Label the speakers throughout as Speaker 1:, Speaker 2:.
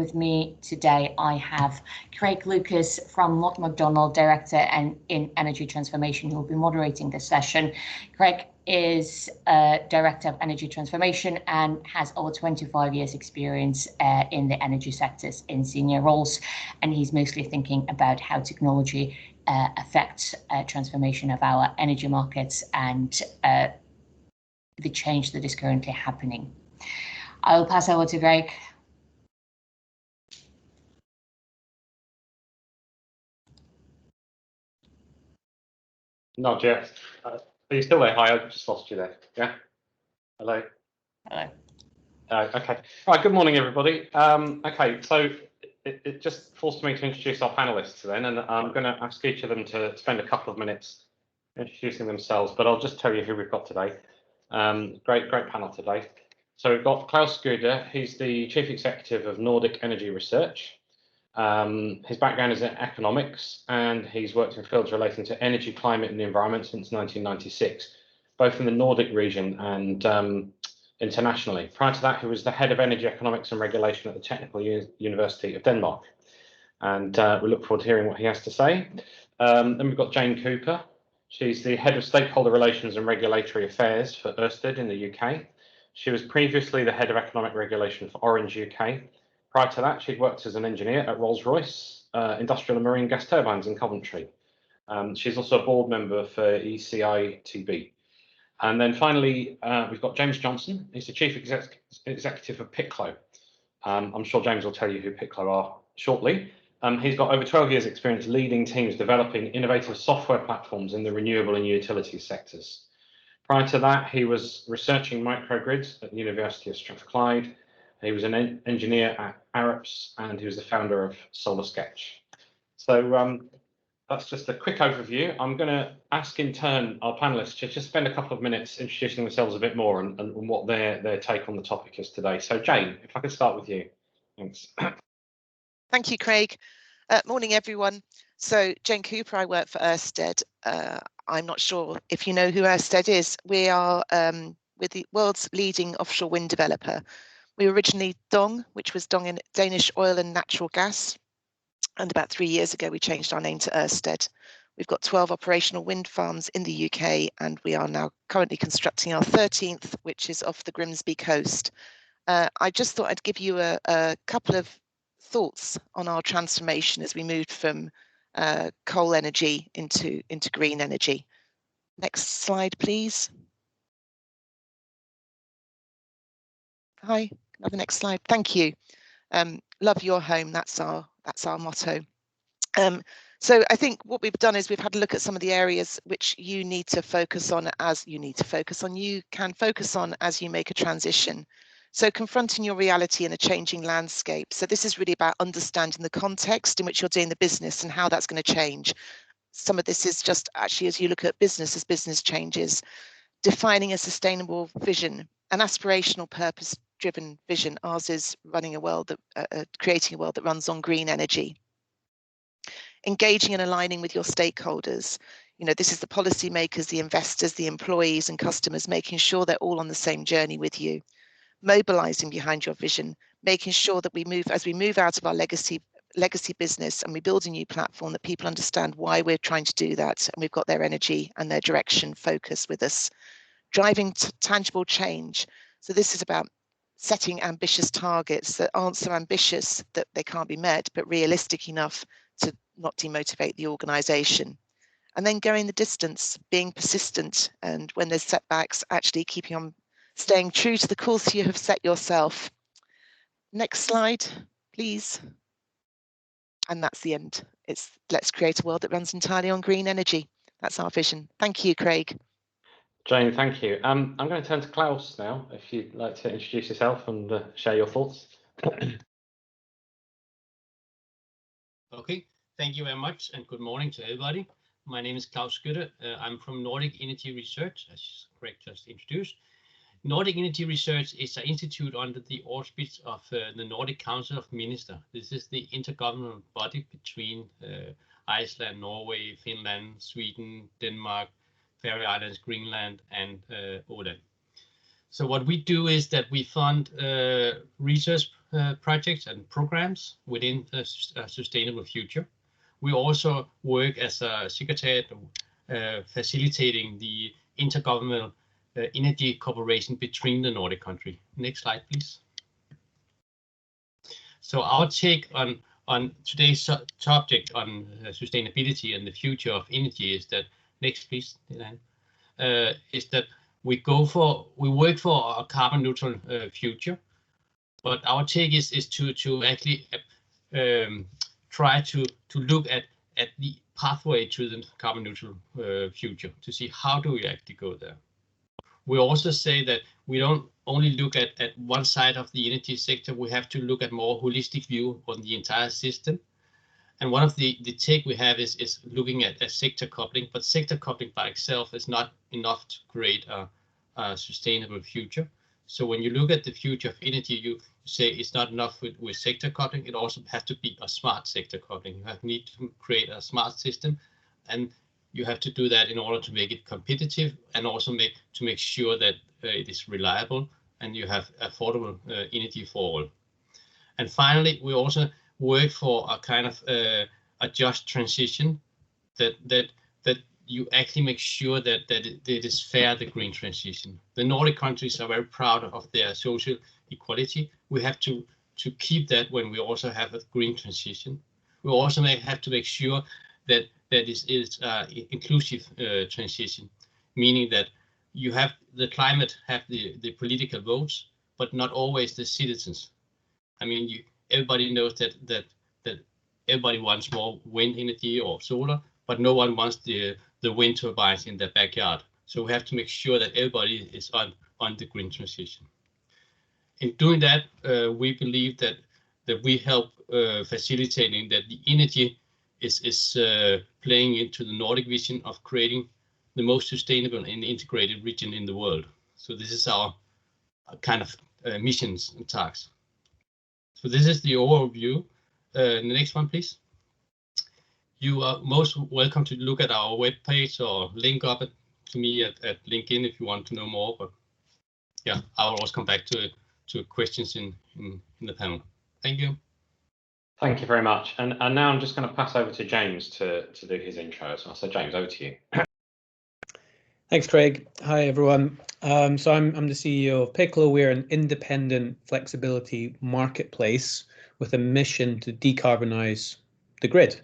Speaker 1: With me today, I have Craig Lucas from Lott McDonald, Director in Energy Transformation, who will be moderating this session. Craig is Director of Energy Transformation and has over 25 years experience in the energy sectors in senior roles, and he's mostly thinking about how technology affects transformation of our energy markets and the change that is currently happening. I will pass over to Craig.
Speaker 2: Not yet. Are you still there? Hi, I just lost you there. Yeah. Hello.
Speaker 1: Hello.
Speaker 2: Okay. All right. Good morning, everybody. Okay. So it just forced me to introduce our panelists then, and I'm going to ask each of them to spend a couple of minutes introducing themselves. But I'll just tell you who we've got today. Great panel today. So we've got Klaus Guder. He's the Chief Executive of Nordic Energy Research. His background is in economics, and he's worked in fields relating to energy, climate and the environment since 1996, both in the Nordic region and internationally. Prior to that, he was the head of energy economics and regulation at the Technical University of Denmark. And we look forward to hearing what he has to say. Then we've got Jane Cooper. She's the head of stakeholder relations and regulatory affairs for Ørsted in the UK. She was previously the head of economic regulation for Orange UK. Prior to that, she'd worked as an engineer at Rolls-Royce, Industrial and Marine Gas Turbines in Coventry. She's also a board member for ECITB. And then finally, we've got James Johnson. He's the Chief Executive of Piclo. I'm sure James will tell you who Piclo are shortly. He's got over 12 years experience leading teams developing innovative software platforms in the renewable and utilities sectors. Prior to that, he was researching microgrids at the University of Strathclyde. He was an engineer at Arups, and he was the founder of Solar Sketch. So that's just a quick overview. I'm going to ask in turn our panelists to just spend a couple of minutes introducing themselves a bit more and what their take on the topic is today. So Jane, if I could start with you. Thanks.
Speaker 3: Thank you, Craig. Morning, everyone. So Jane Cooper, I work for Ørsted. I'm not sure if you know who Ørsted is. We are we're the world's leading offshore wind developer. We were originally DONG, which was DONG in Danish Oil and Natural Gas. And about 3 years ago, we changed our name to Ørsted. We've got 12 operational wind farms in the UK, and we are now currently constructing our 13th, which is off the Grimsby coast. I just thought I'd give you a couple of thoughts on our transformation as we moved from coal energy into green energy. Next slide, please. Hi. Another next slide. Thank you. Love your home. That's our motto. So I think what we've done is we've had a look at some of the areas which you need to focus on you can focus on as you make a transition. So confronting your reality in a changing landscape. So this is really about understanding the context in which you're doing the business and how that's going to change. Some of this is just actually as you look at business as business changes, defining a sustainable vision, an aspirational purpose-driven vision. Ours is running a world that creating a world that runs on green energy. Engaging and aligning with your stakeholders. You know, this is the policymakers, the investors, the employees and customers, making sure they're all on the same journey with you. Mobilizing behind your vision, making sure that we move out of our legacy business and we build a new platform that people understand why we're trying to do that, and we've got their energy and their direction focus with us. Driving tangible change. So this is about setting ambitious targets that aren't so ambitious that they can't be met, but realistic enough to not demotivate the organization. And then going the distance, being persistent, and when there's setbacks, actually keeping on staying true to the course you have set yourself. Next slide, please. And that's the end. It's let's create a world that runs entirely on green energy. That's our vision. Thank you, Craig.
Speaker 2: Jane, thank you. I'm going to turn to Klaus now, if you'd like to introduce yourself and share your thoughts.
Speaker 4: Okay, thank you very much, and good morning to everybody. My name is Klaus Guder. I'm from Nordic Energy Research, as Craig just introduced. Nordic Energy Research is an institute under the auspice of the Nordic Council of Ministers. This is the intergovernmental body between Iceland, Norway, Finland, Sweden, Denmark, Faroe Islands, Greenland, and Åland. So what we do is that we fund research projects and programs within a sustainable future. We also work as a secretariat facilitating the intergovernmental energy cooperation between the Nordic countries. Next slide, please. So our take on today's subject on sustainability and the future of energy is that, next please, is that we work for a carbon neutral future, but our take is to actually try to look at the pathway to the carbon neutral future, to see how do we actually go there. We also say that we don't only look at one side of the energy sector, we have to look at more holistic view on the entire system. And one of the take we have is looking at sector coupling, but sector coupling by itself is not enough to create a sustainable future. So when you look at the future of energy, you say it's not enough with sector coupling, it also has to be a smart sector coupling. You need to create a smart system, and you have to do that in order to make it competitive and also to make sure that it is reliable and you have affordable energy for all. And finally, we also work for a kind of a just transition that you actually make sure that it is fair, the green transition. The Nordic countries are very proud of their social equality. We have to keep that when we also have a green transition. We also have to make sure that is inclusive transition, meaning that you have the climate, have the political votes, but not always the citizens. I mean, everybody knows that everybody wants more wind energy or solar, but no one wants the wind turbines in their backyard. So we have to make sure that everybody is on the green transition. In doing that, we believe that we help facilitating that the energy is playing into the Nordic vision of creating the most sustainable and integrated region in the world. So this is our kind of missions and tasks. So this is the overview. The next one, please. You are most welcome to look at our webpage or link up it to me at LinkedIn if you want to know more. But yeah, I will also come back to questions in the panel. Thank you.
Speaker 2: Thank you very much. And now I'm just going to pass over to James to do his intro as well. So James, over to you.
Speaker 5: Thanks, Craig. Hi, everyone. So I'm the CEO of Piccolo. We're an independent flexibility marketplace with a mission to decarbonize the grid.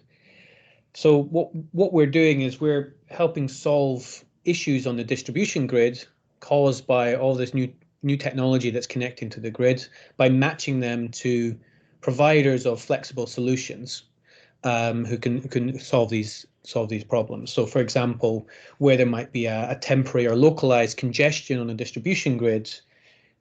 Speaker 5: So what we're doing is we're helping solve issues on the distribution grid caused by all this new technology that's connecting to the grid by matching them to providers of flexible solutions who can solve these problems. So, for example, where there might be a temporary or localized congestion on a distribution grid,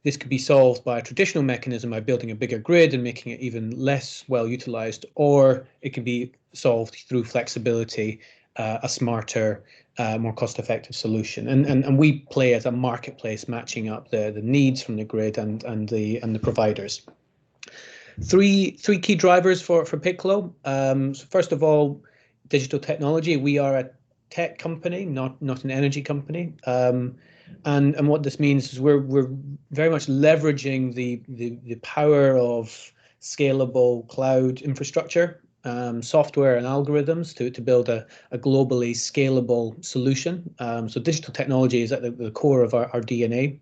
Speaker 5: this could be solved by a traditional mechanism by building a bigger grid and making it even less well utilized, or it can be solved through flexibility, a smarter, more cost-effective solution. And we play as a marketplace, matching up the needs from the grid and the providers. Three key drivers for Piccolo. So first of all, digital technology. We are a tech company, not an energy company. And what this means is we're very much leveraging the power of scalable cloud infrastructure, software and algorithms to build a globally scalable solution. So digital technology is at the core of our DNA.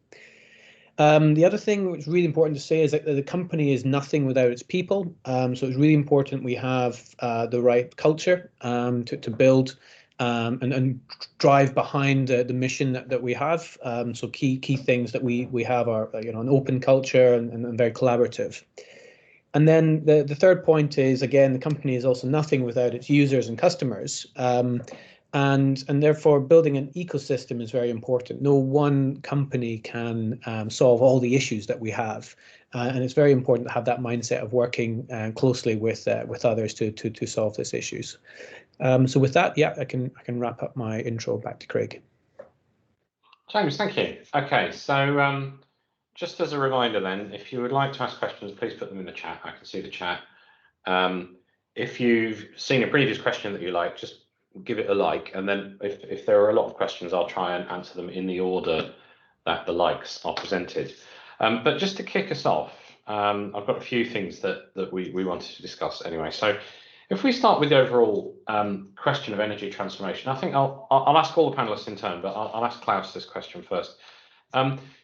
Speaker 5: The other thing which is really important to say is that the company is nothing without its people. So it's really important we have the right culture to build and drive behind the mission that we have. So key things that we have are an open culture and very collaborative. And then the third point is, again, the company is also nothing without its users and customers. And therefore, building an ecosystem is very important. No one company can solve all the issues that we have, and it's very important to have that mindset of working closely with others to solve these issues. So with that, yeah, I can wrap up my intro. Back to Craig.
Speaker 2: James, thank you. Okay, so just as a reminder, then, if you would like to ask questions, please put them in the chat. I can see the chat. If you've seen a previous question that you like, just give it a like, and then if there are a lot of questions, I'll try and answer them in the order that the likes are presented. But just to kick us off, I've got a few things that we wanted to discuss anyway. So if we start with the overall question of energy transformation, I think I'll ask all the panelists in turn, but I'll ask Klaus this question first.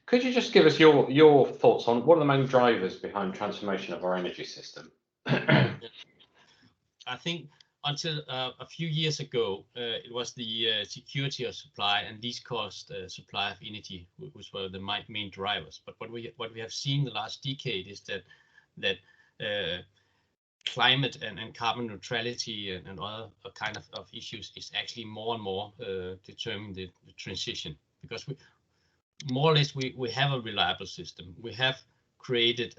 Speaker 2: Could you just give us your thoughts on what are the main drivers behind transformation of our energy system?
Speaker 4: I think until a few years ago, it was the security of supply and least cost supply of energy, which were the main drivers. But what we have seen the last decade is that climate and carbon neutrality and other kind of issues is actually more and more determining the transition, because we more or less we have a reliable system. We have created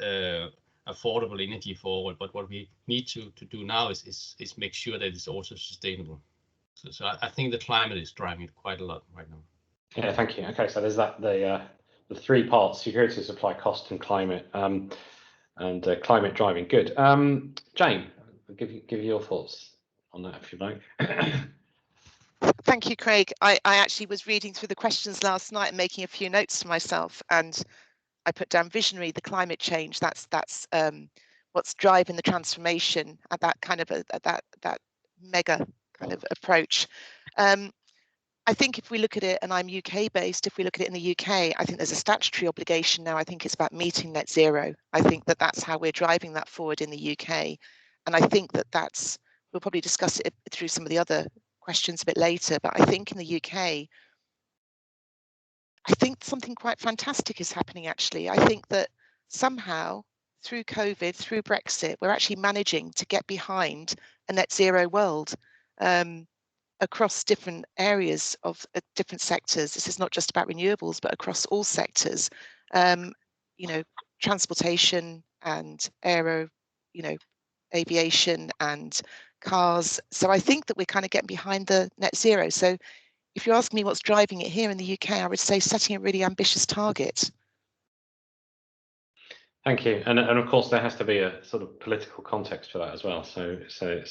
Speaker 4: affordable energy forward, but what we need to do now is make sure that it's also sustainable. So I think the climate is driving it quite a lot right now.
Speaker 2: Yeah, thank you. Okay, so there's that the three parts: security of supply, cost, and climate. And climate driving. Good. Jane, I'll give you your thoughts on that if you like.
Speaker 3: Thank you, Craig. I actually was reading through the questions last night and making a few notes for myself, and I put down visionary, the climate change. That's what's driving the transformation at that kind of that mega kind of approach. I think if we look at it, and I'm UK based, if we look at it in the UK, I think there's a statutory obligation now. I think it's about meeting net zero. I think that's how we're driving that forward in the UK. And I think that's, we'll probably discuss it through some of the other questions a bit later, but I think in the UK, I think something quite fantastic is happening actually. I think that somehow through COVID, through Brexit, we're actually managing to get behind a net zero world. Across different areas of different sectors. This is not just about renewables, but across all sectors. You know, transportation and aero, you know, aviation and cars. So I think that we're kind of getting behind the net zero. So if you ask me what's driving it here in the UK, I would say setting a really ambitious target.
Speaker 2: Thank you, and of course there has to be a sort of political context for that as well. So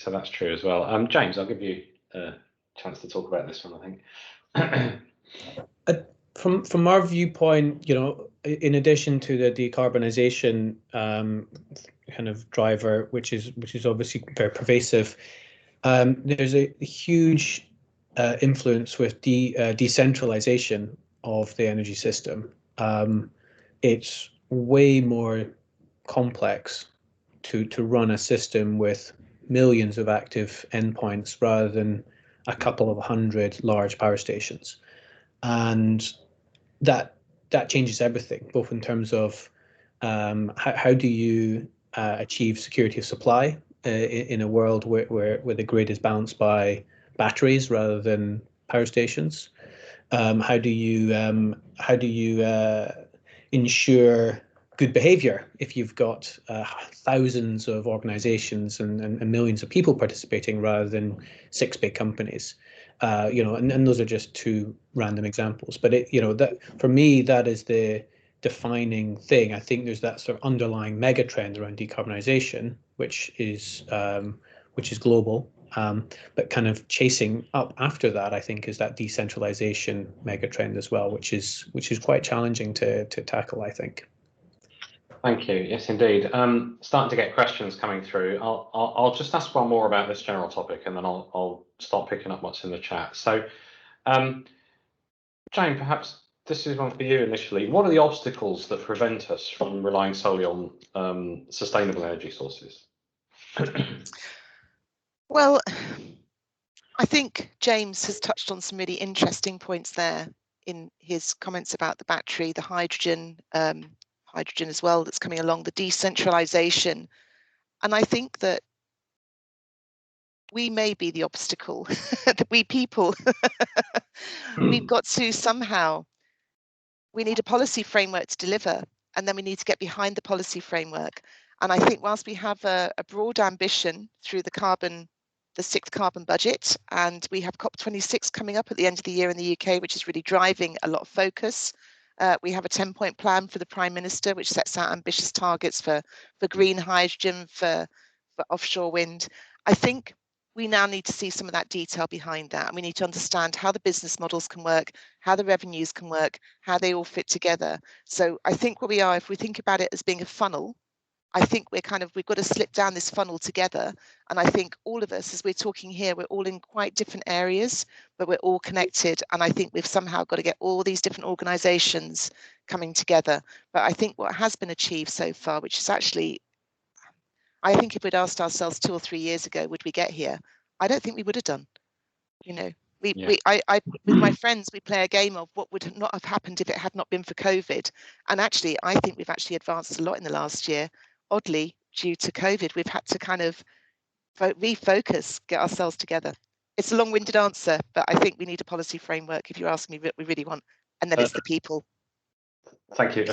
Speaker 2: that's true as well. James, I'll give you a chance to talk about this one, I think.
Speaker 5: From our viewpoint, you know, in addition to the decarbonisation kind of driver, which is obviously very pervasive, there's a huge influence with decentralisation of the energy system. It's way more complex to run a system with millions of active endpoints rather than a couple of hundred large power stations, and that changes everything, both in terms of how do you achieve security of supply in a world where the grid is balanced by batteries rather than power stations. How do you ensure good behavior if you've got thousands of organizations and millions of people participating rather than 6 big companies? You know, and those are just 2 random examples, but you know, that for me, that is the defining thing. I think there's that sort of underlying mega trend around decarbonisation, which is global, but kind of chasing up after that, I think, is that decentralisation mega trend as well, which is quite challenging to tackle, I think.
Speaker 2: Thank you. Yes, indeed. Starting to get questions coming through. I'll just ask one more about this general topic, and then I'll start picking up what's in the chat. So, Jane, perhaps this is one for you initially. What are the obstacles that prevent us from relying solely on sustainable energy sources?
Speaker 3: Well, I think James has touched on some really interesting points there in his comments about the battery, the hydrogen as well that's coming along, the decentralization. And I think that we may be the obstacle, that we people, we've got to somehow, we need a policy framework to deliver, and then we need to get behind the policy framework. And I think whilst we have a broad ambition through the 6th carbon budget, and we have COP26 coming up at the end of the year in the UK, which is really driving a lot of focus. We have a 10-point plan for the Prime Minister, which sets out ambitious targets for green hydrogen, for offshore wind. I think we now need to see some of that detail behind that, and we need to understand how the business models can work, how the revenues can work, how they all fit together. So I think where we are, if we think about it as being a funnel, I think we've got to slip down this funnel together. And I think all of us, as we're talking here, we're all in quite different areas, but we're all connected. And I think we've somehow got to get all these different organisations coming together. But I think what has been achieved so far, which is actually, I think if we'd asked ourselves 2 or 3 years ago, would we get here? I don't think we would have done. You know, I with my friends, we play a game of what would not have happened if it had not been for COVID. And actually, I think we've actually advanced a lot in the last year. Oddly, due to COVID, we've had to kind of refocus, get ourselves together. It's a long-winded answer, but I think we need a policy framework if you ask me what we really want. And then it's the people.
Speaker 2: Thank you.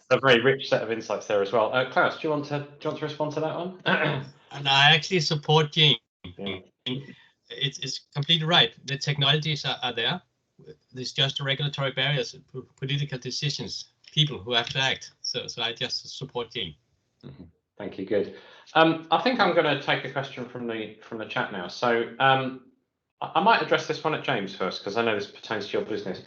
Speaker 2: A very rich set of insights there as well. Klaus, do you want to respond to that one?
Speaker 4: And I actually support Jane.
Speaker 2: Yeah.
Speaker 4: It's completely right. The technologies are there. There's just regulatory barriers, political decisions, people who have to act. So I just support Jane.
Speaker 2: Mm-hmm. Thank you. Good. I think I'm going to take a question from the chat now. So I might address this one at James first, because I know this pertains to your business.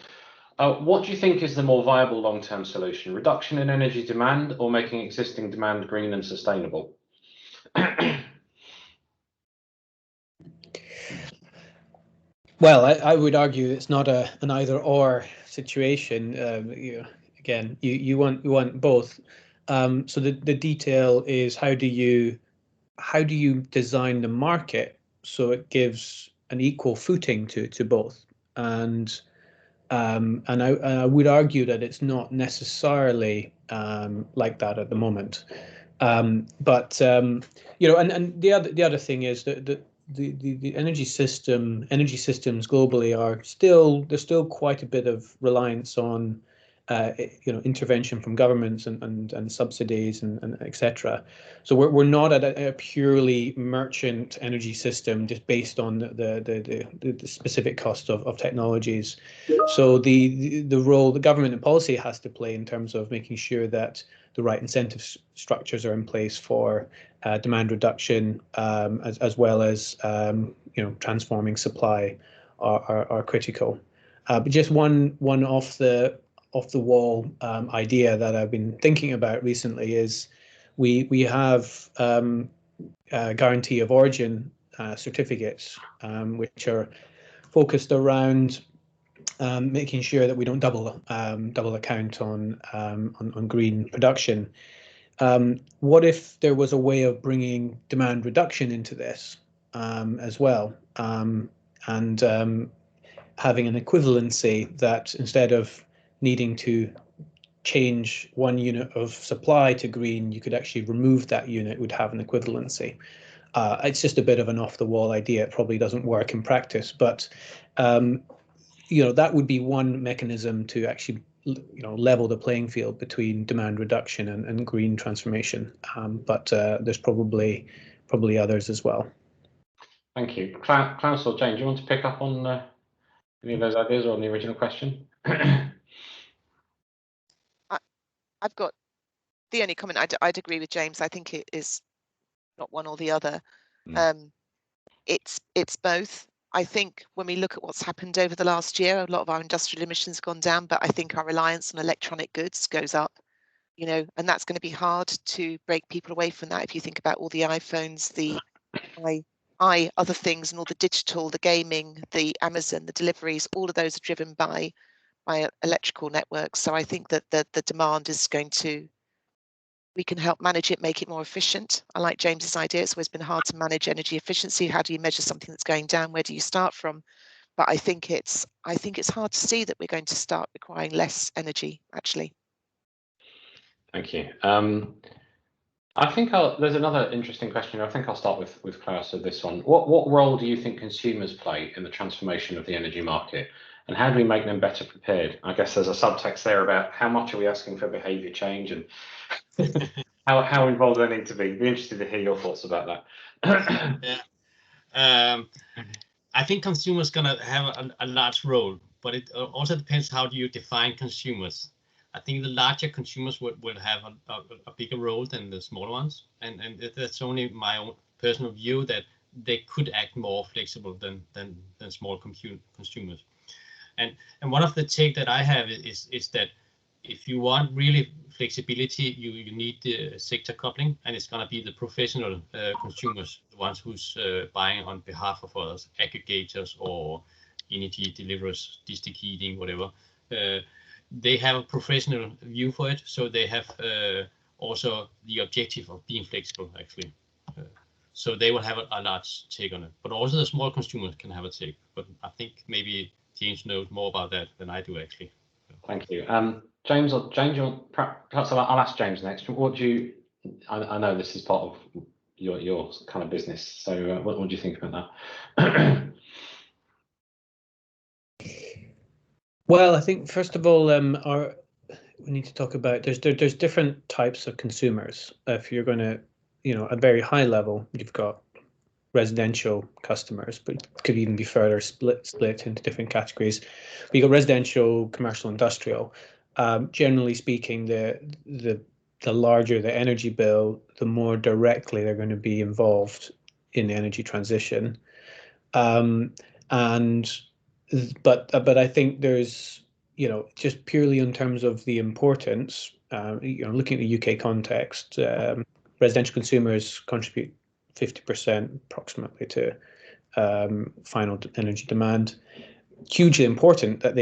Speaker 2: What do you think is the more viable long-term solution? Reduction in energy demand or making existing demand green and sustainable?
Speaker 5: Well, I would argue it's not an either-or situation. Again, you want both. So the detail is how do you design the market so it gives an equal footing to both, and I would argue that it's not necessarily like that at the moment. But you know, and the other thing is that the energy systems globally are there's still quite a bit of reliance on you know, intervention from governments and subsidies and etc. So we're not at a purely merchant energy system just based on the specific cost of technologies. So the role the government and policy has to play in terms of making sure that the right incentive structures are in place for demand reduction, as well as you know, transforming supply are critical. But just one off the wall idea that I've been thinking about recently is we have guarantee of origin certificates, which are focused around making sure that we don't double account on green production. What if there was a way of bringing demand reduction into this as well, and having an equivalency that instead of needing to change one unit of supply to green, you could actually remove that unit, would have an equivalency. It's just a bit of an off-the-wall idea. It probably doesn't work in practice, but you know, that would be one mechanism to actually, you know, level the playing field between demand reduction and green transformation. But there's probably others as well.
Speaker 2: Thank you. Klaus or Jane, do you want to pick up on any of those ideas or on the original question?
Speaker 3: I've got the only comment. I'd agree with James. I think it is not one or the other. It's both. I think when we look at what's happened over the last year, a lot of our industrial emissions have gone down, but I think our reliance on electronic goods goes up, you know, and that's going to be hard to break people away from that. If you think about all the iPhones, the other things, and all the digital, the gaming, the Amazon, the deliveries, all of those are driven by electrical networks. So I think that the demand is going to, we can help manage it, make it more efficient. I like James's idea. It's always been hard to manage energy efficiency. How do you measure something that's going down? Where do you start from? But I think it's hard to see that we're going to start requiring less energy, actually.
Speaker 2: Thank you. I think there's another interesting question. I think I'll start with Klaus with this one. What role do you think consumers play in the transformation of the energy market, and how do we make them better prepared? I guess there's a subtext there about how much are we asking for behaviour change, and how involved they need to be. Be interested to hear your thoughts about that.
Speaker 4: Yeah. I think consumers gonna have a large role, but it also depends how do you define consumers. I think the larger consumers would have a bigger role than the smaller ones, and that's only my own personal view, that they could act more flexible than small consumers. And one of the take that I have is that if you want really flexibility, you need the sector coupling, and it's going to be the professional consumers, the ones who's buying on behalf of others, aggregators or energy deliverers, district heating, whatever. They have a professional view for it, so they have also the objective of being flexible, actually. So they will have a large take on it, but also the small consumers can have a take. But I think maybe James knows more about that than I do, actually.
Speaker 2: Thank you. James, perhaps I'll ask James next. What do you, I know this is part of your kind of business, so what do you think about that?
Speaker 5: Well, I think first of all, we need to talk about there's different types of consumers. If you're going to, at very high level, you've got residential customers, but it could even be further split into different categories. But you got residential, commercial, industrial. Generally speaking, the larger the energy bill, the more directly they're going to be involved in the energy transition. But I think there's, just purely in terms of the importance, looking at the UK context, residential consumers contribute 50% approximately to final energy demand. Hugely important that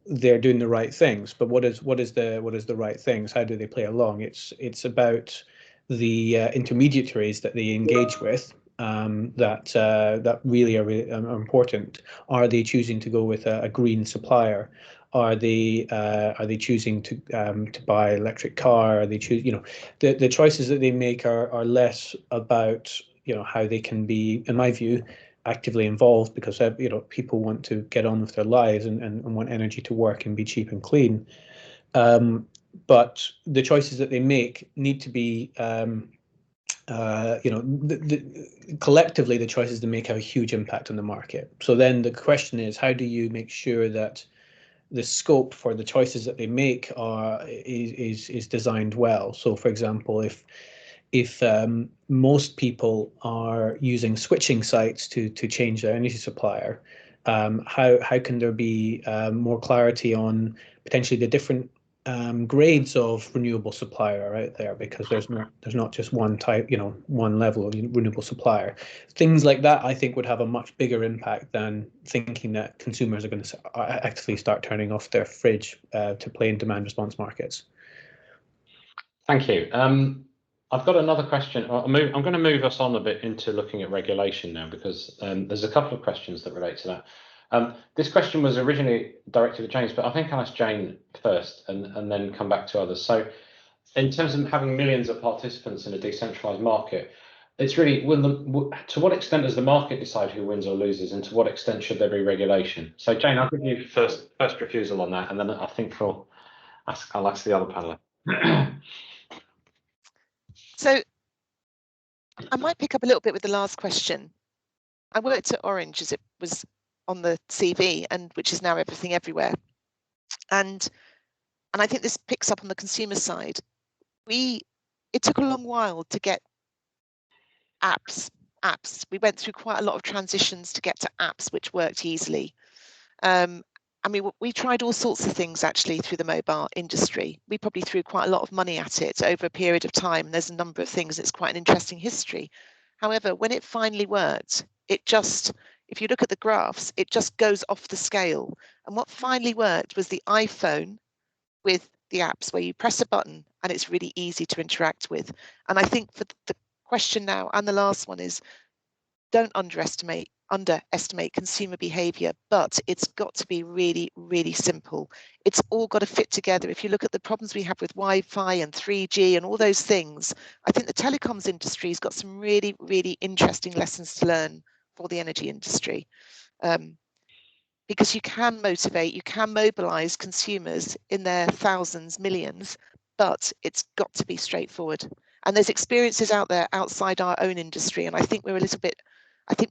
Speaker 5: they're doing the right things. But what is the right things? How do they play along? It's about the intermediaries that they engage with. That really are important. Are they choosing to go with a green supplier? Are they choosing to buy electric car? Are they choose? The choices that they make are less about how they can be, in my view, actively involved, because people want to get on with their lives and want energy to work and be cheap and clean. But the choices that they make need to be collectively, the choices they make have a huge impact on the market. So then the question is, how do you make sure that the scope for the choices that they make is designed well? So, for example, if most people are using switching sites to change their energy supplier, how can there be more clarity on potentially the different grades of renewable supplier out there, because there's not just one type, one level of renewable supplier. Things like that, I think, would have a much bigger impact than thinking that consumers are going to actually start turning off their fridge to play in demand response markets.
Speaker 2: Thank you. I've got another question. I'm going to move us on a bit into looking at regulation now, because there's a couple of questions that relate to that. This question was originally directed at James, but I think I'll ask Jane first and then come back to others. So in terms of having millions of participants in a decentralized market, it's really, to what extent does the market decide who wins or loses, and to what extent should there be regulation? So Jane, I'll give you first refusal on that, and then I think I'll ask the other panelists.
Speaker 3: So I might pick up a little bit with the last question. I worked at Orange, as it was on the CV, and which is now Everything Everywhere. And I think this picks up on the consumer side. It took a long while to get apps. We went through quite a lot of transitions to get to apps which worked easily. I mean, we tried all sorts of things actually through the mobile industry. We probably threw quite a lot of money at it over a period of time. And there's a number of things. It's quite an interesting history. However, when it finally worked, if you look at the graphs, it just goes off the scale. And what finally worked was the iPhone with the apps, where you press a button and it's really easy to interact with. And I think for the question now, and the last one, is don't underestimate consumer behavior, but it's got to be really, really simple. It's all got to fit together. If you look at the problems we have with Wi-Fi and 3G and all those things, I think the telecoms industry has got some really, really interesting lessons to learn for the energy industry. Because you can mobilize consumers in their thousands, millions, but it's got to be straightforward. And there's experiences out there outside our own industry, and I think we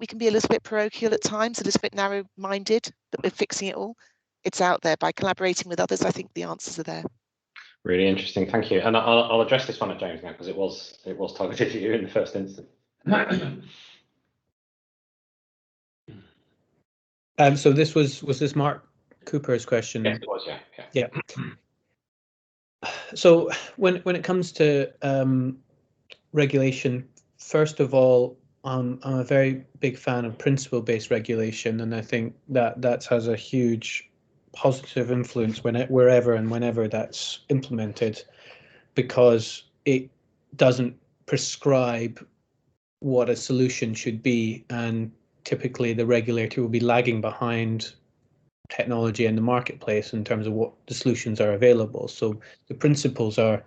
Speaker 3: can be a little bit parochial at times, a little bit narrow-minded, that we're fixing it all. It's out there. By collaborating with others, I think the answers are there.
Speaker 2: Really interesting, thank you. And I'll address this one at James now, because it was targeted at you in the first instance.
Speaker 5: So was this Mark Cooper's question?
Speaker 2: Yes, it was, yeah.
Speaker 5: So when it comes to regulation, first of all, I'm a very big fan of principle-based regulation, and I think that has a huge positive influence wherever and whenever that's implemented, because it doesn't prescribe what a solution should be, and typically the regulator will be lagging behind technology in the marketplace in terms of what the solutions are available. So the principles are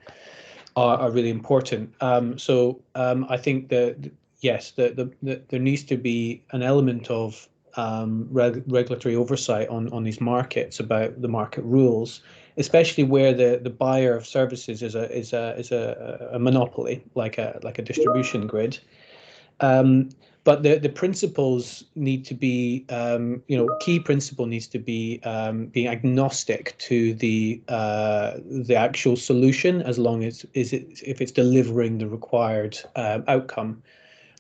Speaker 5: really important. I think that yes, there needs to be an element of regulatory oversight on these markets about the market rules, especially where the buyer of services is a monopoly, like a distribution grid. But the principles need to be, key principle needs to be being agnostic to the actual solution, as long as if it's delivering the required outcome.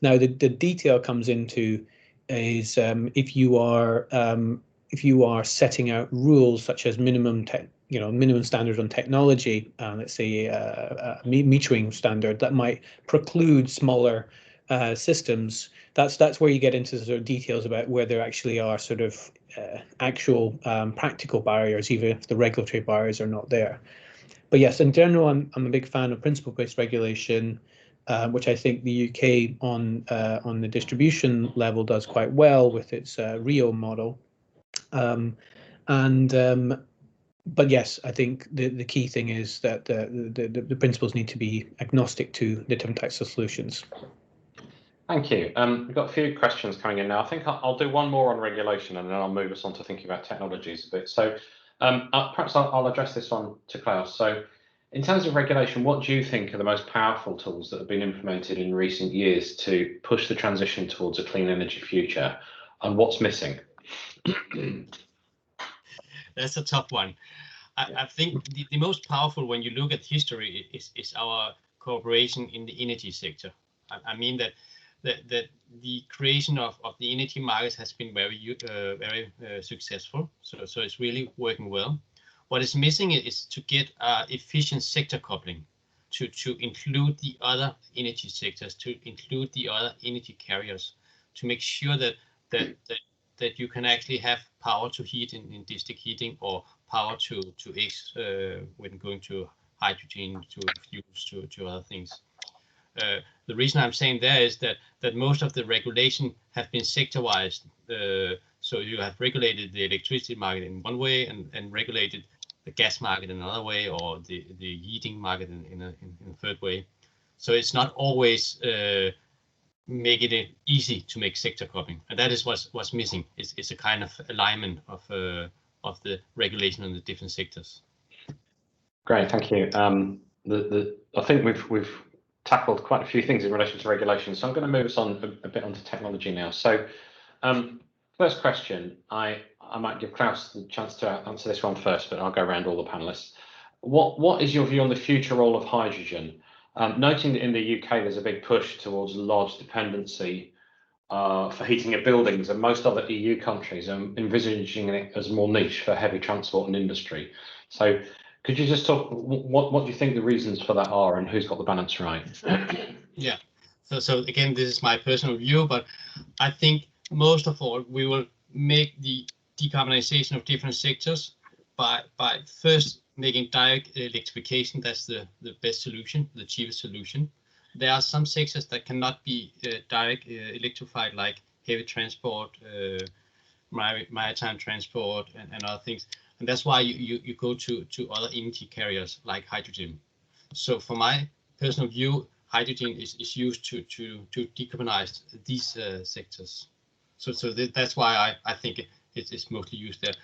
Speaker 5: Now the detail comes into is if you are setting out rules such as minimum standard on technology, let's say a metering standard that might preclude smaller systems. That's where you get into sort of details about where there actually are sort of actual practical barriers, even if the regulatory barriers are not there. But yes, in general, I'm a big fan of principle-based regulation, which I think the UK on the distribution level does quite well with its RIO model. But yes, I think the key thing is that the principles need to be agnostic to the different types of solutions.
Speaker 2: Thank you. We've got a few questions coming in now. I think I'll do one more on regulation, and then I'll move us on to thinking about technologies a bit. So perhaps I'll address this one to Klaus. So in terms of regulation, what do you think are the most powerful tools that have been implemented in recent years to push the transition towards a clean energy future, and what's missing?
Speaker 4: That's a tough one. I think the most powerful, when you look at history, is our cooperation in the energy sector. I mean that the creation of the energy markets has been very successful. So it's really working well. What is missing is to get efficient sector coupling to include the other energy sectors, to include the other energy carriers, to make sure that you can actually have power to heat in district heating, or power to X when going to hydrogen, to fuels, to other things. The reason I'm saying there is that most of the regulation have been sector-wise. So you have regulated the electricity market in one way, and regulated the gas market in another way, or the heating market in a third way. So it's not always making it easy to make sector coupling, and that is what's missing. It's a kind of alignment of the regulation on the different sectors.
Speaker 2: Great, thank you. I think we've tackled quite a few things in relation to regulation, so I'm going to move us on a bit onto technology now. So first question, I might give Klaus the chance to answer this one first, but I'll go around all the panelists. What is your view on the future role of hydrogen? Noting that in the UK there's a big push towards large dependency for heating of buildings, and most other EU countries are envisaging it as more niche for heavy transport and industry. So could you just talk, what do you think the reasons for that are, and who's got the balance right?
Speaker 4: Yeah, so again, this is my personal view, but I think most of all, we will make the decarbonization of different sectors by first making direct electrification. That's the best solution, the cheapest solution. There are some sectors that cannot be direct electrified, like heavy transport, maritime transport, and other things. And that's why you go to other energy carriers like hydrogen. So for my personal view, hydrogen is used to decarbonize these sectors. So that's why I think it's mostly used there.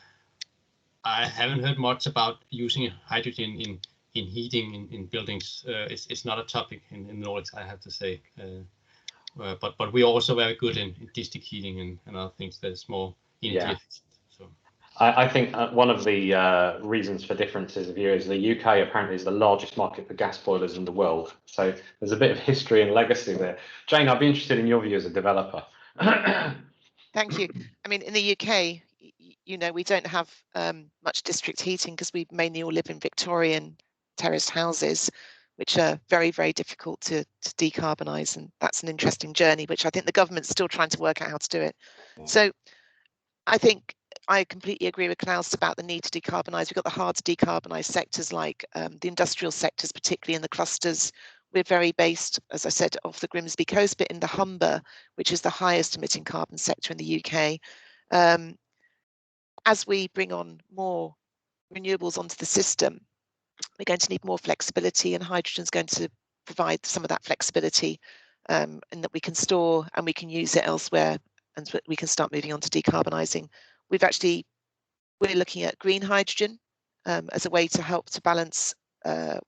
Speaker 4: I haven't heard much about using hydrogen in heating in buildings. It's not a topic in the Nordics, I have to say. But we're also very good in district heating and other things that is more energy efficient. So
Speaker 2: I think one of the reasons for differences of view is the UK apparently is the largest market for gas boilers in the world. So there's a bit of history and legacy there. Jane, I'd be interested in your view as a developer.
Speaker 3: Thank you. I mean, in the UK, we don't have much district heating because we mainly all live in Victorian terraced houses, which are very, very difficult to decarbonise. And that's an interesting journey, which I think the government's still trying to work out how to do it. So I think I completely agree with Klaus about the need to decarbonise. We've got the hard to decarbonise sectors like the industrial sectors, particularly in the clusters. We're very based, as I said, off the Grimsby coast, but in the Humber, which is the highest emitting carbon sector in the UK. As we bring on more renewables onto the system, we're going to need more flexibility, and hydrogen is going to provide some of that flexibility, and that we can store and we can use it elsewhere, and we can start moving on to decarbonising. We're looking at green hydrogen as a way to help to balance the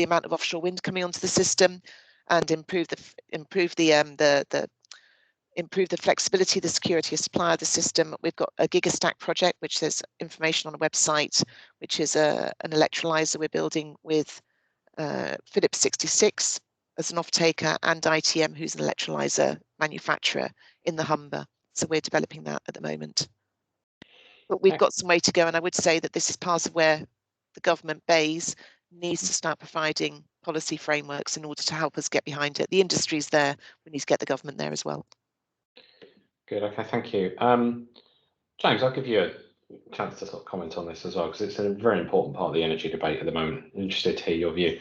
Speaker 3: amount of offshore wind coming onto the system, and improve the flexibility, the security of supply of the system. We've got a Gigastack project, which there's information on the website, which is an electrolyser we're building with Phillips 66 as an off-taker, and ITM, who's an electrolyser manufacturer in the Humber. So we're developing that at the moment. But we've got some way to go, and I would say that this is part of where the government base needs to start providing policy frameworks in order to help us get behind it. The industry's there, we need to get the government there as well.
Speaker 2: Good, okay, thank you. James, I'll give you a chance to sort of comment on this as well, because it's a very important part of the energy debate at the moment. I'm interested to hear your view.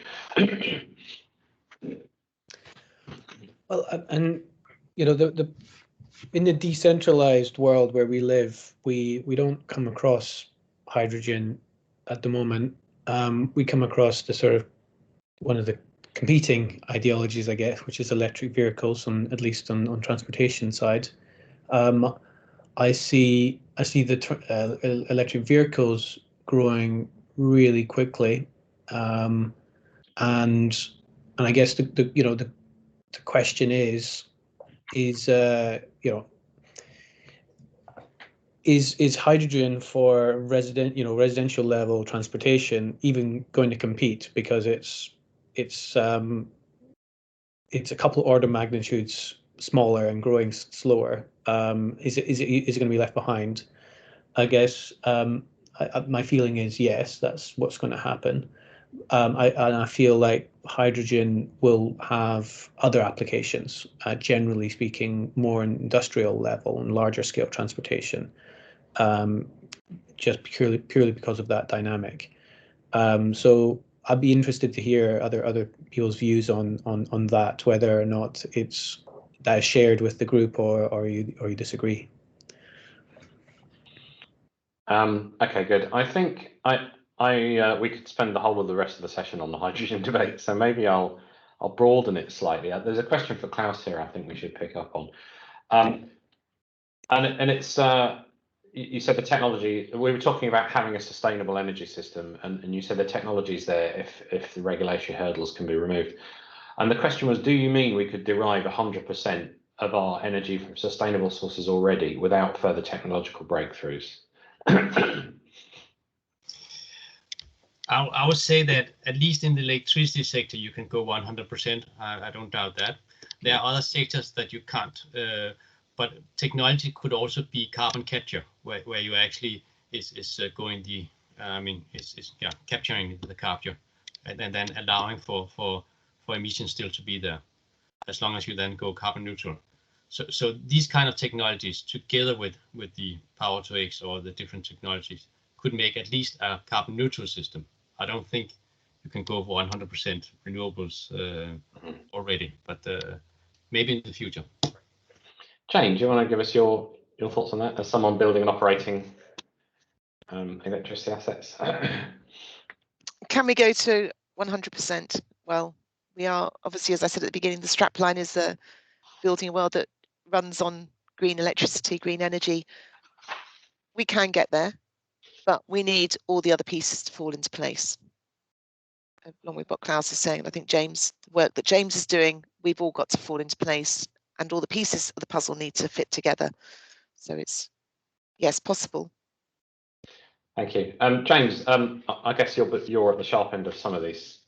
Speaker 5: Well, and you know, the in the decentralized world where we live, we don't come across hydrogen at the moment. We come across the sort of one of the competing ideologies, I guess, which is electric vehicles, at least on transportation side. I see the electric vehicles growing really quickly, and I guess the question is hydrogen for residential level transportation even going to compete, because it's a couple of order magnitudes smaller and growing slower. Is it going to be left behind? I guess my feeling is yes, that's what's going to happen. I feel like hydrogen will have other applications, generally speaking, more industrial level and larger scale transportation, just purely because of that dynamic. So I'd be interested to hear other people's views on that, whether or not that is shared with the group or you disagree.
Speaker 2: Okay, good. I think we could spend the whole of the rest of the session on the hydrogen debate, so maybe I'll broaden it slightly. There's a question for Klaus here I think we should pick up on, and it's you said the technology. We were talking about having a sustainable energy system, and you said the technology's there if the regulatory hurdles can be removed. And the question was, do you mean we could derive 100% of our energy from sustainable sources already without further technological breakthroughs?
Speaker 4: I would say that at least in the electricity sector, you can go 100%. I don't doubt that. There are other sectors that you can't, but technology could also be carbon capture, where you actually is going the, capturing the carbon, and then allowing for emissions still to be there, as long as you then go carbon neutral. So these kind of technologies, together with the power to X or the different technologies, could make at least a carbon neutral system. I don't think you can go for 100% renewables already, but maybe in the future.
Speaker 2: James, do you want to give us your thoughts on that as someone building and operating electricity assets?
Speaker 3: Can we go to 100%? Well, we are obviously, as I said at the beginning, the strapline is building a world that runs on green electricity, green energy. We can get there, but we need all the other pieces to fall into place. Along with what Klaus is saying, I think James, the work that James is doing, we've all got to fall into place, and all the pieces of the puzzle need to fit together. So it's, yes, possible.
Speaker 2: Thank you. James, I guess you're at the sharp end of some of these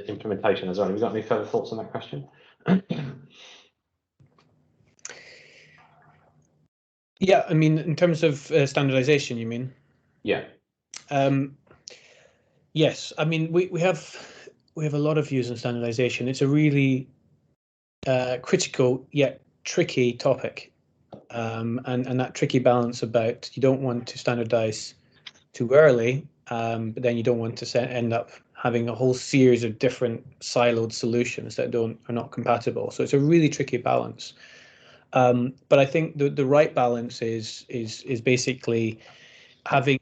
Speaker 2: implementation as well. Have you got any further thoughts on that question?
Speaker 5: Yeah, I mean, in terms of standardization, you mean?
Speaker 2: Yeah.
Speaker 5: Yes, I mean we have a lot of views on standardization. It's a really critical yet tricky topic, and that tricky balance about you don't want to standardize too early, but then you don't want to end up having a whole series of different siloed solutions that are not compatible. So it's a really tricky balance. But I think the right balance is basically having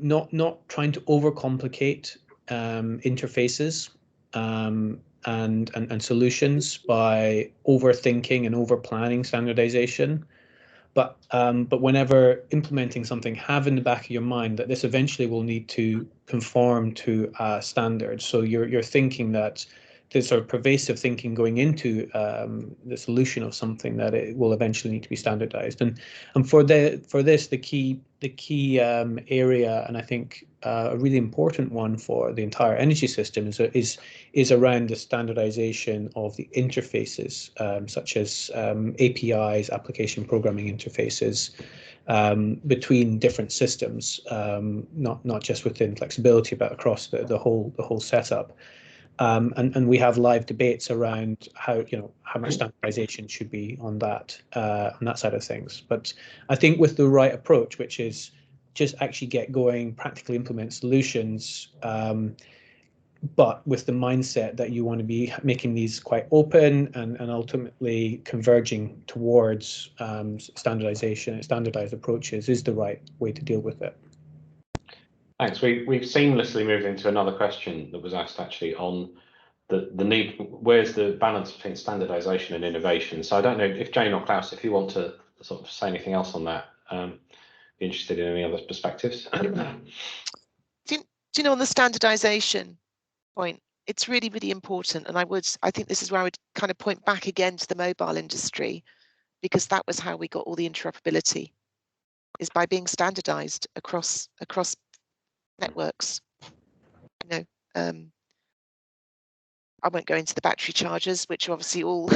Speaker 5: not trying to overcomplicate interfaces and solutions by overthinking and overplanning standardization. But whenever implementing something, have in the back of your mind that this eventually will need to conform to a standard. So you're thinking that there's sort of pervasive thinking going into the solution of something that it will eventually need to be standardized. And for this, the key area, and I think a really important one for the entire energy system is around the standardization of the interfaces, such as APIs, application programming interfaces, between different systems, not just within flexibility, but across the whole setup. And we have live debates around how much standardization should be on that side of things. But I think with the right approach, which is just actually get going, practically implement solutions, but with the mindset that you want to be making these quite open and ultimately converging towards standardization and standardized approaches is the right way to deal with it.
Speaker 2: Thanks. We've seamlessly moved into another question that was asked actually on the need. Where's the balance between standardization and innovation? So I don't know if Jane or Klaus, if you want to sort of say anything else on that, be interested in any other perspectives.
Speaker 3: Do you know, on the standardization point, it's really, really important. And I think this is where I would kind of point back again to the mobile industry, because that was how we got all the interoperability, is by being standardized across networks. I won't go into the battery chargers, which are obviously all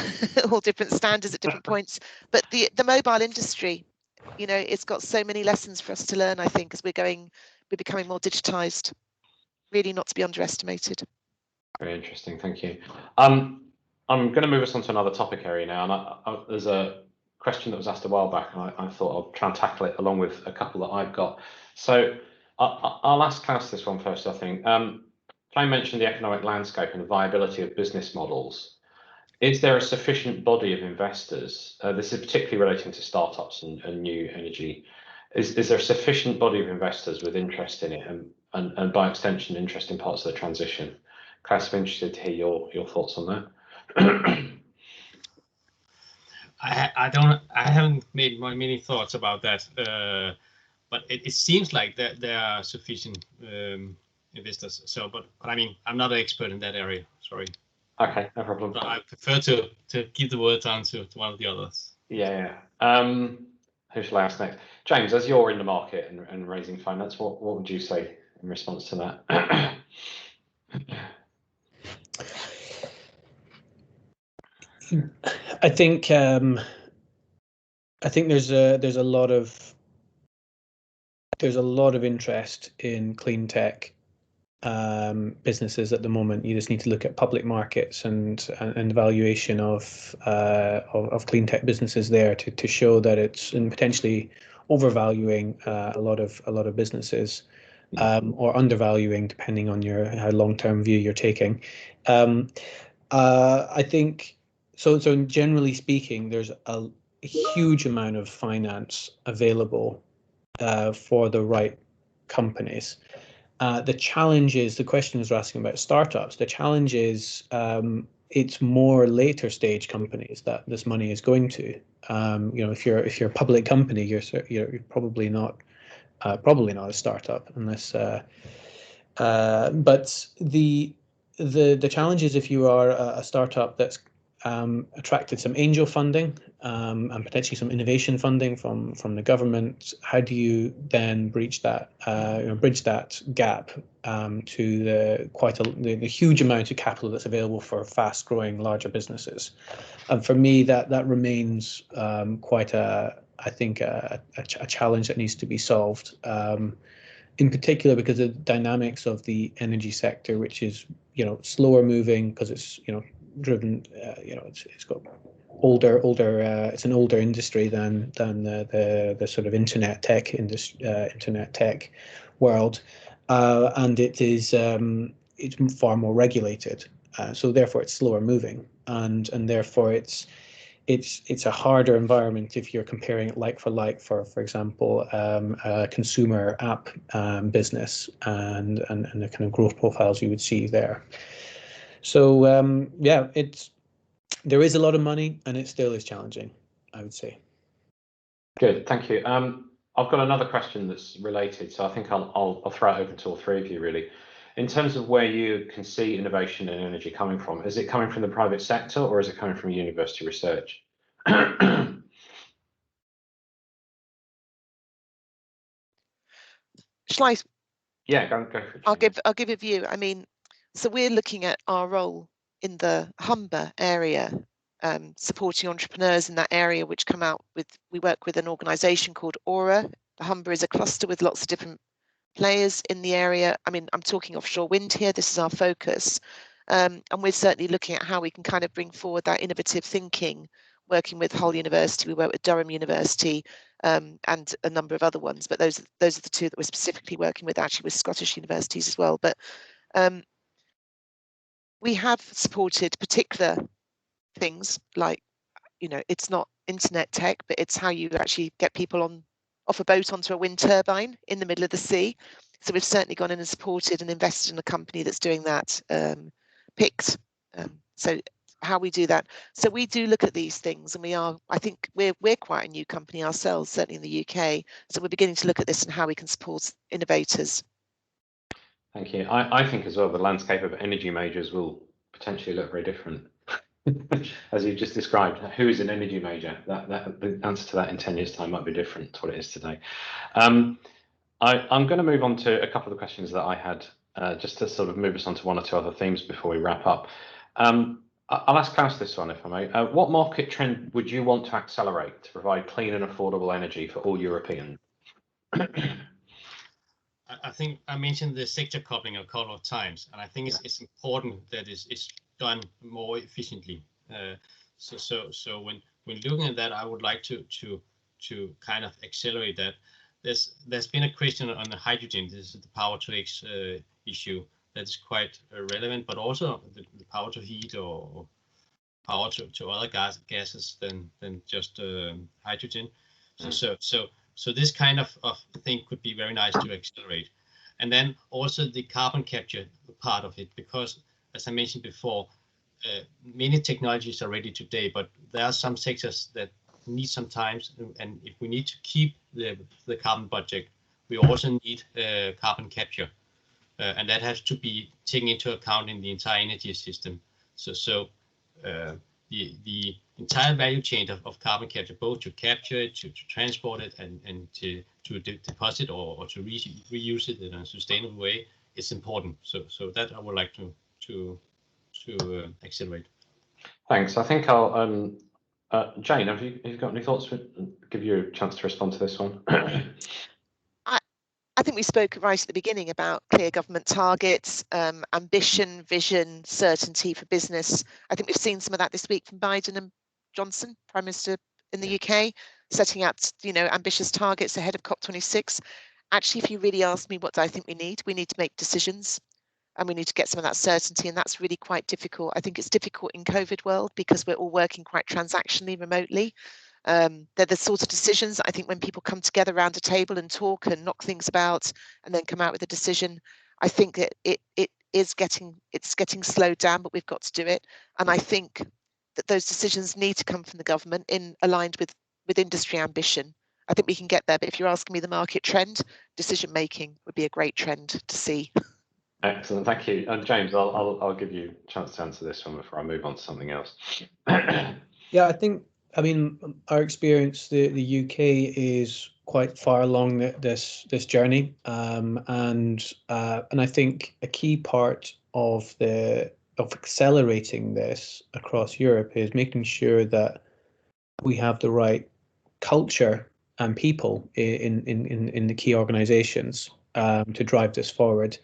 Speaker 3: different standards at different points, but the mobile industry, it's got so many lessons for us to learn, I think, as we're becoming more digitized, really not to be underestimated.
Speaker 2: Very interesting, thank you. I'm going to move us on to another topic area now, and there's a question that was asked a while back, and I thought I'll try and tackle it along with a couple that I've got. So I'll ask Klaus this one first, I think. Jane mentioned the economic landscape and the viability of business models. Is there a sufficient body of investors? This is particularly relating to startups and new energy. Is there a sufficient body of investors with interest in it and by extension interest in parts of the transition? Klaus, I'm interested to hear your thoughts on that.
Speaker 4: I haven't made many thoughts about that, but it seems like there are sufficient investors. So, but I mean, I'm not an expert in that area. Sorry.
Speaker 2: Okay, no problem.
Speaker 4: But I prefer to give the word down to one of the others.
Speaker 2: Yeah. Who shall I ask next? James, as you're in the market and raising finance, what would you say in response to that?
Speaker 5: I think there's a lot of interest in clean tech businesses at the moment. You just need to look at public markets and the valuation of clean tech businesses there to show that it's potentially overvaluing a lot of businesses, or undervaluing, depending on how long-term view you're taking. I think so. Generally speaking, there's a huge amount of finance available for the right companies. The challenge is, the question was asking about startups. The challenge is it's more later stage companies that this money is going to. If you're a public company, you're probably not a startup unless. But the challenge is if you are a startup that's attracted some angel funding and potentially some innovation funding from the government, how do you then bridge that gap to the huge amount of capital that's available for fast-growing larger businesses? And for me, that remains quite a challenge that needs to be solved. in particular because of the dynamics of the energy sector, which is, you know, slower moving because it's, you know, driven, you know, it's got older, it's an older industry than the sort of internet tech industry, internet tech world, and it is it's far more regulated, so therefore it's slower moving, and therefore it's a harder environment if you're comparing it like for like, for example, a consumer app business and the kind of growth profiles you would see there. So yeah, there is a lot of money and it still is challenging, I would say.
Speaker 2: Good, thank you. I've got another question that's related, so I think I'll throw it open to all three of you really. In terms of where you can see innovation in energy coming from, is it coming from the private sector or is it coming from university research?
Speaker 3: Shall I?
Speaker 2: Yeah, go for it.
Speaker 3: I'll give a view. I mean, so we're looking at our role in the Humber area, supporting entrepreneurs in that area, which come out with, we work with an organisation called Aura. The Humber is a cluster with lots of different players in the area. I mean, I'm talking offshore wind here. This is our focus. And we're certainly looking at how we can kind of bring forward that innovative thinking, working with Hull University. We work with Durham University, and a number of other ones, but those are the two that we're specifically working with, actually with Scottish universities as well. But we have supported particular things like, you know, it's not internet tech, but it's how you actually get people off a boat onto a wind turbine in the middle of the sea. So we've certainly gone in and supported and invested in a company that's doing that, PICT. So how we do that. So we do look at these things, and I think we're quite a new company ourselves, certainly in the UK. So we're beginning to look at this and how we can support innovators.
Speaker 2: Thank you. I think as well the landscape of energy majors will potentially look very different. As you just described, who is an energy major? The answer to that in 10 years' time might be different to what it is today. I'm going to move on to a couple of the questions that I had, just to sort of move us on to one or two other themes before we wrap up. I'll ask Klaus this one, if I may. What market trend would you want to accelerate to provide clean and affordable energy for all Europeans?
Speaker 4: I think I mentioned the sector coupling a couple of times, and I think it's important that it's done more efficiently. So when looking at that, I would like to kind of accelerate that. There's been a question on the hydrogen. This is the power to X issue that is quite relevant, but also the power to heat or power to other gases than just hydrogen. So this kind of thing could be very nice to accelerate. And then also the carbon capture part of it, because as I mentioned before, many technologies are ready today, but there are some sectors that need some time. And if we need to keep the carbon budget, we also need carbon capture. And that has to be taken into account in the entire energy system. So the entire value chain of carbon capture, both to capture it, to transport it, and to deposit or to reuse it in a sustainable way, is important. So that I would like to accelerate.
Speaker 2: Thanks. I think I'll Jane, have you got any thoughts? Give you a chance to respond to this one.
Speaker 3: I think we spoke right at the beginning about clear government targets, ambition, vision, certainty for business. I think we've seen some of that this week from Biden and Johnson, Prime Minister in the UK, setting out, you know, ambitious targets ahead of COP26. Actually, if you really ask me, what do I think we need to make decisions, and we need to get some of that certainty, and that's really quite difficult. I think it's difficult in COVID world because we're all working quite transactionally, remotely. They're the sort of decisions that I think when people come together around a table and talk and knock things about and then come out with a decision, I think that it's getting slowed down, but we've got to do it. And I think that those decisions need to come from the government aligned with industry ambition. I think we can get there, but if you're asking me the market trend, decision making would be a great trend to see.
Speaker 2: Excellent, thank you. And James, I'll give you a chance to answer this one before I move on to something else.
Speaker 5: Yeah, I mean, our experience, the UK is quite far along this journey, and I think a key part of accelerating this across Europe is making sure that we have the right culture and people in the key organisations. to drive this forward.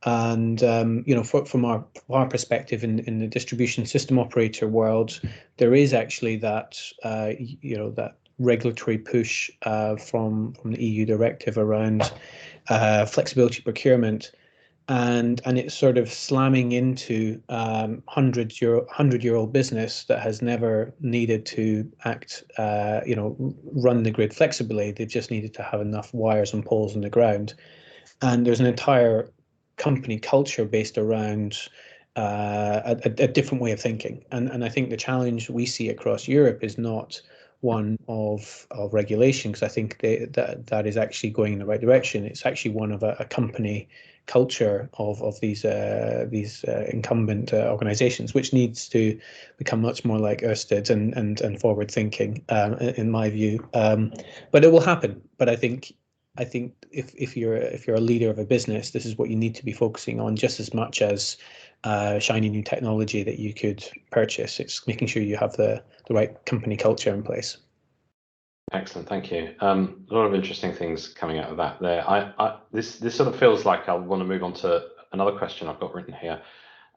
Speaker 5: And from our perspective in the distribution system operator world, there is actually that that regulatory push from the EU directive around flexibility procurement, and it's sort of slamming into 100-year-old business that has never needed to act run the grid flexibly. They've just needed to have enough wires and poles in the ground, and there's an entire company culture based around a different way of thinking. And I think the challenge we see across Europe is not one of regulation, because I think that is actually going in the right direction. It's actually one of a company culture of these incumbent organizations, which needs to become much more like Ørsted and forward thinking, in my view. But it will happen. But I think if you're a leader of a business, this is what you need to be focusing on just as much as shiny new technology that you could purchase. It's making sure you have the right company culture in place.
Speaker 2: Excellent, thank you. A lot of interesting things coming out of that there. This sort of feels like I want to move on to another question I've got written here.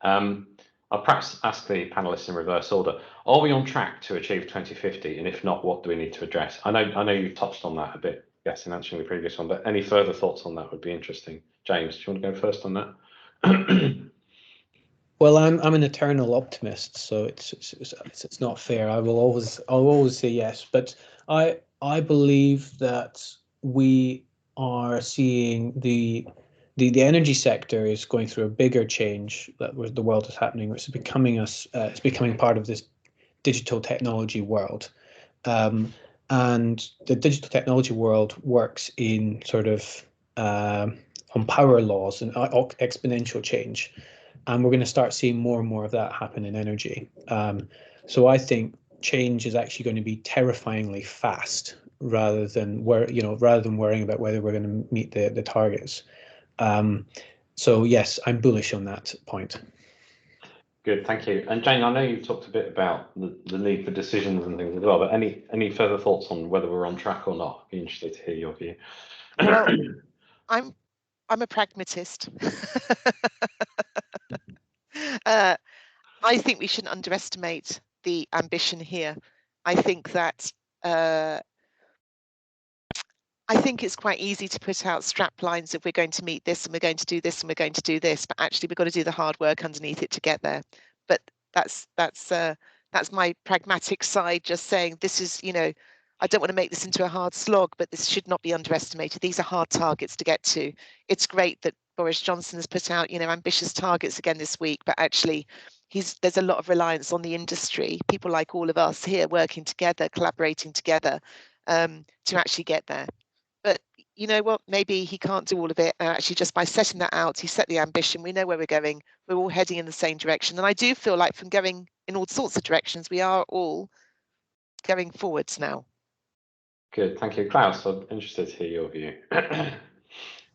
Speaker 2: I'll perhaps ask the panelists in reverse order. Are we on track to achieve 2050? And if not, what do we need to address? I know you've touched on that a bit, yes, in answering the previous one, but any further thoughts on that would be interesting. James, do you want to go first on that?
Speaker 5: Well, I'm an eternal optimist, so it's not fair. I'll always say yes, but I believe that we are seeing the energy sector is going through a bigger change that the world is happening, which is it's becoming part of this digital technology world. And the digital technology world works in sort of on power laws and exponential change. And we're going to start seeing more and more of that happen in energy. So I think change is actually going to be terrifyingly fast, rather than worrying about whether we're going to meet the targets. So yes, I'm bullish on that point.
Speaker 2: Good, thank you. And Jane, I know you've talked a bit about the need for decisions and things as well, but any further thoughts on whether we're on track or not? I'd be interested to hear your view.
Speaker 3: Well, I'm a pragmatist. I think we shouldn't underestimate the ambition here. I think that I think it's quite easy to put out strap lines if we're going to meet this and we're going to do this and we're going to do this, but actually we've got to do the hard work underneath it to get there. But that's my pragmatic side, just saying this is, I don't want to make this into a hard slog, but this should not be underestimated. These are hard targets to get to. It's great that Boris Johnson has put out, ambitious targets again this week, but actually there's a lot of reliance on the industry, people like all of us here working together, collaborating together to actually get there. But you know what, maybe he can't do all of it. Actually, just by setting that out, he set the ambition. We know where we're going. We're all heading in the same direction. And I do feel like from going in all sorts of directions, we are all going forwards now.
Speaker 2: Good, thank you. Klaus, I'm interested to hear your view.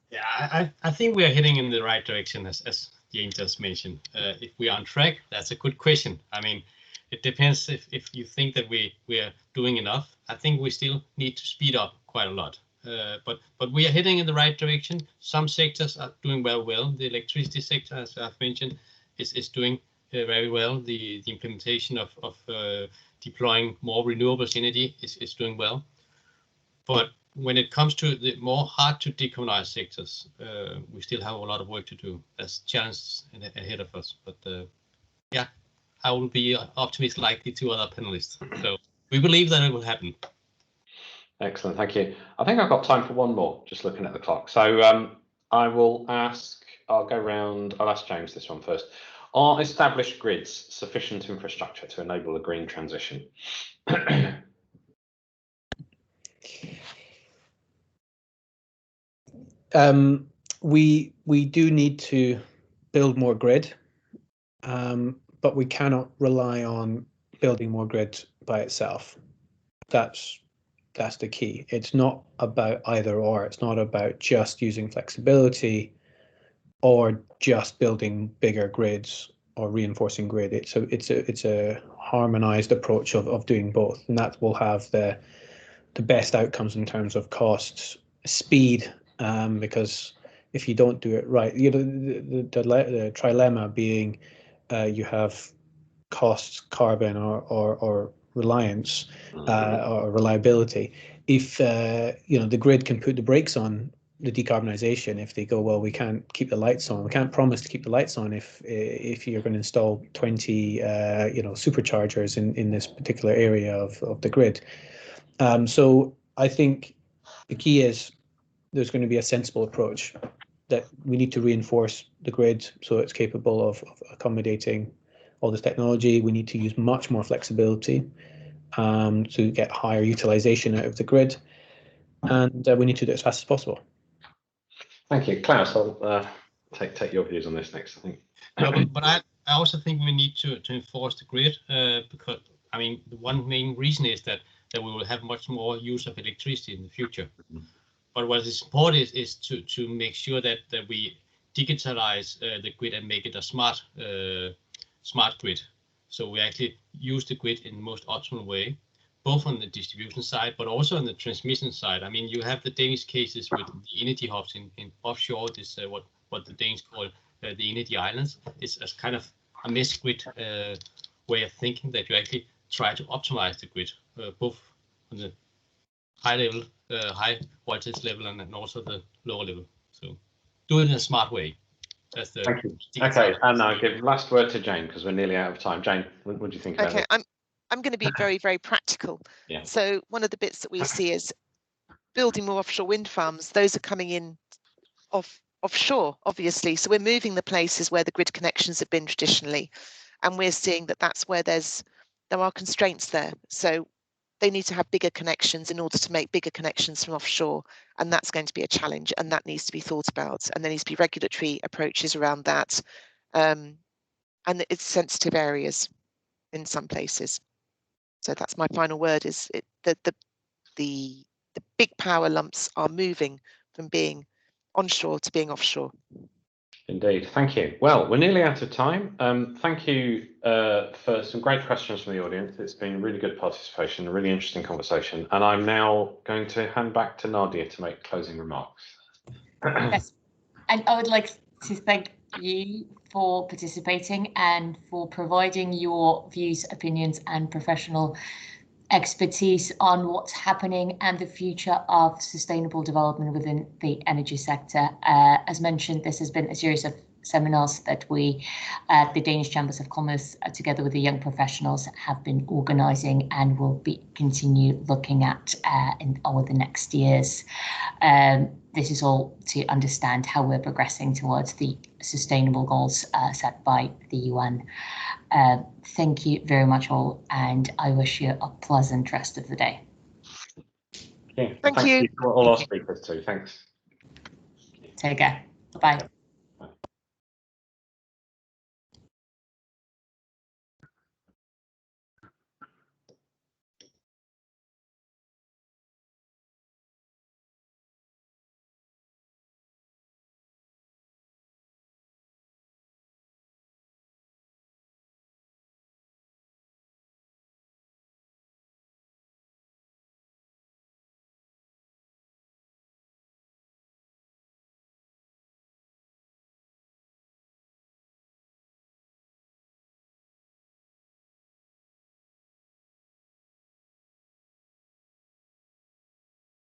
Speaker 4: Yeah, I think we are heading in the right direction, as Jane just mentioned. If we are on track, that's a good question. I mean, it depends if you think that we are doing enough. I think we still need to speed up quite a lot. But we are heading in the right direction. Some sectors are doing well. The electricity sector, as I've mentioned, is doing very well. The implementation of deploying more renewables energy is doing well. But when it comes to the more hard to decarbonize sectors, we still have a lot of work to do. There's challenges ahead of us. But yeah, I will be optimistic like the two other panelists. So we believe that it will happen.
Speaker 2: Excellent, thank you. I think I've got time for one more, just looking at the clock. So I'll go round, I'll ask James this one first. Are established grids sufficient infrastructure to enable a green transition?
Speaker 5: We do need to build more grid, but we cannot rely on building more grid by itself. That's the key. It's not about either or. It's not about just using flexibility or just building bigger grids or reinforcing grid. It's a harmonized approach of doing both, and that will have the best outcomes in terms of costs, speed, because if you don't do it right. You know, the trilemma being you have costs, carbon, or reliance, or reliability. If you know, the grid can put the brakes on the decarbonisation if they go, well, we can't keep the lights on. We can't promise to keep the lights on if you're going to install 20 you know, superchargers in this particular area of the grid. So I think the key is there's going to be a sensible approach, that we need to reinforce the grid so it's capable of accommodating all this technology. We need to use much more flexibility to get higher utilisation out of the grid, and we need to do it as fast as possible.
Speaker 2: Thank you, Klaus. I'll take your views on this next, I think.
Speaker 4: No, but I also think we need to enforce the grid, because I mean, the one main reason is that we will have much more use of electricity in the future. But what is important is to make sure that we digitalize the grid and make it a smart grid. So we actually use the grid in the most optimal way, both on the distribution side, but also on the transmission side. I mean, you have the Danish cases with the energy hubs in offshore. This what the Danes call the energy islands. It's a kind of a mesh grid way of thinking, that you actually try to optimize the grid, both on the high level, high voltage level, and also the lower level. So do it in a smart way. That's the.
Speaker 2: Thank you. Okay, and I'll give last word to Jane, because we're nearly out of time. Jane, what do you think about it?
Speaker 3: Okay, I'm going to be very, very practical.
Speaker 2: Yeah.
Speaker 3: So one of the bits that we see is building more offshore wind farms. Those are coming in offshore, obviously. So we're moving the places where the grid connections have been traditionally, and we're seeing that that's where there are constraints there. So they need to have bigger connections in order to make bigger connections from offshore, and that's going to be a challenge, and that needs to be thought about, and there needs to be regulatory approaches around that, and it's sensitive areas in some places. So that's my final word, is the big power lumps are moving from being onshore to being offshore.
Speaker 2: Indeed, thank you. Well, we're nearly out of time. Thank you for some great questions from the audience. It's been really good participation, a really interesting conversation. And I'm now going to hand back to Nadia to make closing remarks.
Speaker 1: Yes, and I would like to thank you for participating and for providing your views, opinions, and professional expertise on what's happening and the future of sustainable development within the energy sector. As mentioned, this has been a series of seminars that we at the Danish Chambers of Commerce, together with the young professionals, have been organising and will continue looking at over the next years. This is all to understand how we're progressing towards the sustainable goals set by the UN. Thank you very much all, and I wish you a pleasant rest of the day.
Speaker 2: Yeah,
Speaker 3: Thank you.
Speaker 2: To all our speakers too. Thanks.
Speaker 1: Take care. Bye.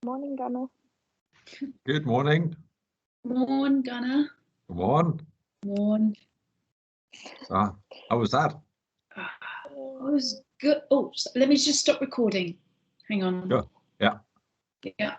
Speaker 6: Morning, Gunnar.
Speaker 7: Good morning.
Speaker 6: Morning, Gunnar.
Speaker 7: Come on.
Speaker 6: Morning.
Speaker 7: So, how was that?
Speaker 6: Oh, it was good. Oh, let me just stop recording. Hang on.
Speaker 7: Sure. Yeah.
Speaker 6: Yeah.